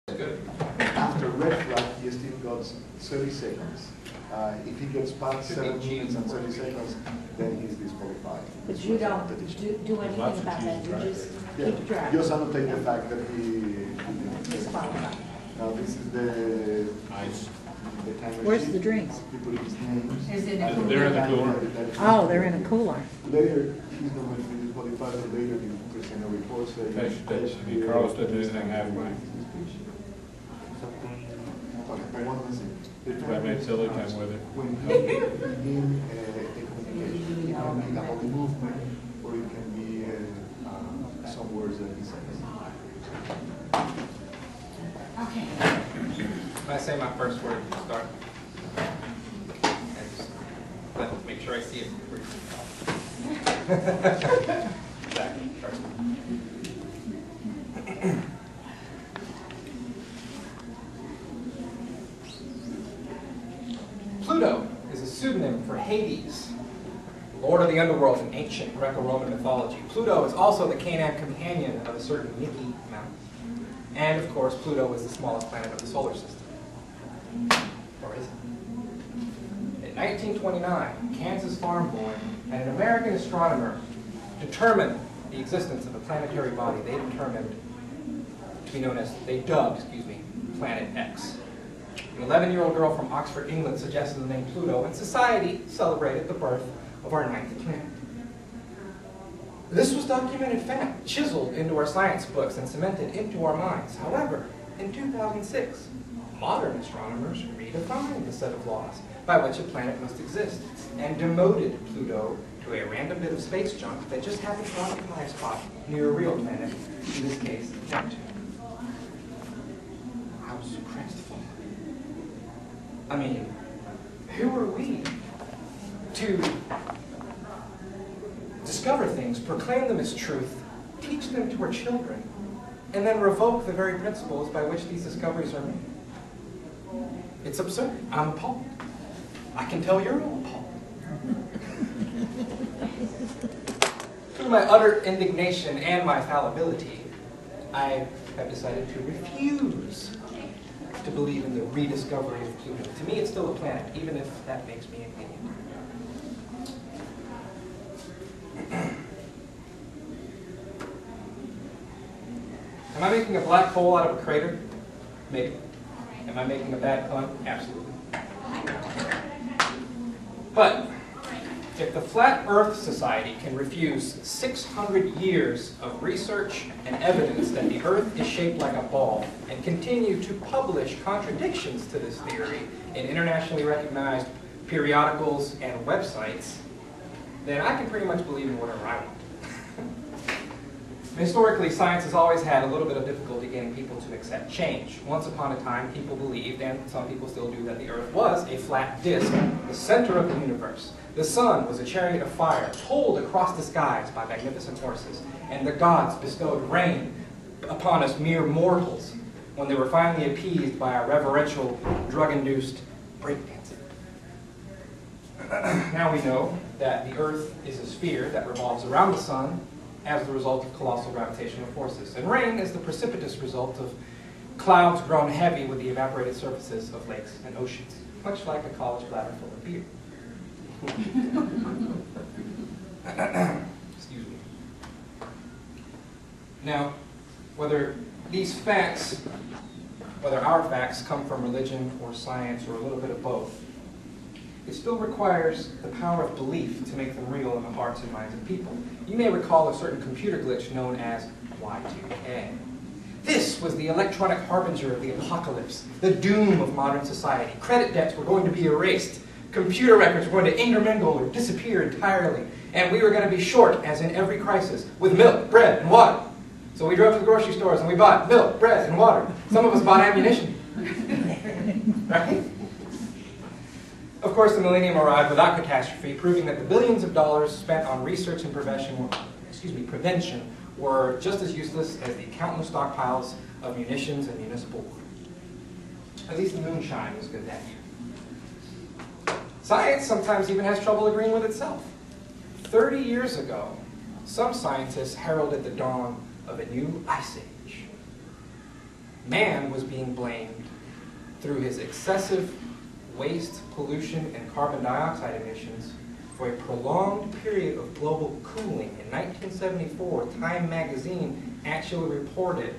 Good. After red flag, he still got 30 seconds. If he gets past 7 minutes and 30 seconds, then he's disqualified. But you don't do anything about that, you just keep track. Just annotate the fact that he Disqualified. Now this is the time machine. Where's the drinks? He put his names. Is it They're in the cooler. Oh, they're in a cooler. Later, he's not going to be disqualified, but later he present a report saying Pesh, Carlos didn't do anything halfway. I made silly time with it. When you begin a communication, it can be the whole movement, or it can be some words that he says. Okay. When I say my first word, you start. Let make sure I see it. Exactly. First. Pluto is a pseudonym for Hades, lord of the underworld in ancient Greco-Roman mythology. Pluto is also the Canaan companion of a certain Mickey Mouse. And of course, Pluto is the smallest planet of the solar system. Or is it? In 1929, Kansas farm boy and an American astronomer determined the existence of a planetary body they dubbed, Planet X. An 11-year-old girl from Oxford, England suggested the name Pluto, and society celebrated the birth of our ninth planet. This was documented fact, chiseled into our science books and cemented into our minds. However, in 2006, modern astronomers redefined the set of laws by which a planet must exist and demoted Pluto to a random bit of space junk that just happened to occupy a spot near a real planet, in this case, Neptune. I was crestfallen. I mean, who are we to discover things, proclaim them as truth, teach them to our children, and then revoke the very principles by which these discoveries are made? It's absurd. I'm appalled. I can tell you're all appalled. Through my utter indignation and my fallibility, I have decided to refuse to believe in the rediscovery of Pluto. To me, it's still a planet, even if that makes me indignant. Am I making a black hole out of a crater? Maybe. Am I making a bad pun? Absolutely. But if the Flat Earth Society can refuse 600 years of research and evidence that the Earth is shaped like a ball and continue to publish contradictions to this theory in internationally recognized periodicals and websites, then I can pretty much believe in whatever I want. Historically, science has always had a little bit of difficulty getting people to accept change. Once upon a time, people believed, and some people still do, that the Earth was a flat disk, the center of the universe. The sun was a chariot of fire, pulled across the skies by magnificent horses, and the gods bestowed rain upon us mere mortals when they were finally appeased by our reverential, drug-induced breakdancing. Now we know that the Earth is a sphere that revolves around the sun as the result of colossal gravitational forces. And rain is the precipitous result of clouds grown heavy with the evaporated surfaces of lakes and oceans, much like a college bladder full of beer. Excuse me. Now, whether our facts come from religion or science or a little bit of both, it still requires the power of belief to make them real in the hearts and minds of people. You may recall a certain computer glitch known as Y2K. This was the electronic harbinger of the apocalypse, the doom of modern society. Credit debts were going to be erased. Computer records were going to intermingle or disappear entirely. And we were going to be short, as in every crisis, with milk, bread, and water. So we drove to the grocery stores and we bought milk, bread, and water. Some of us bought ammunition. Right? Of course, the millennium arrived without catastrophe, proving that the billions of dollars spent on research and prevention were just as useless as the countless stockpiles of munitions and municipal water. At least the moonshine was good that year. Science sometimes even has trouble agreeing with itself. 30 years ago, some scientists heralded the dawn of a new ice age. Man was being blamed through his excessive waste, pollution, and carbon dioxide emissions for a prolonged period of global cooling. In 1974, Time magazine actually reported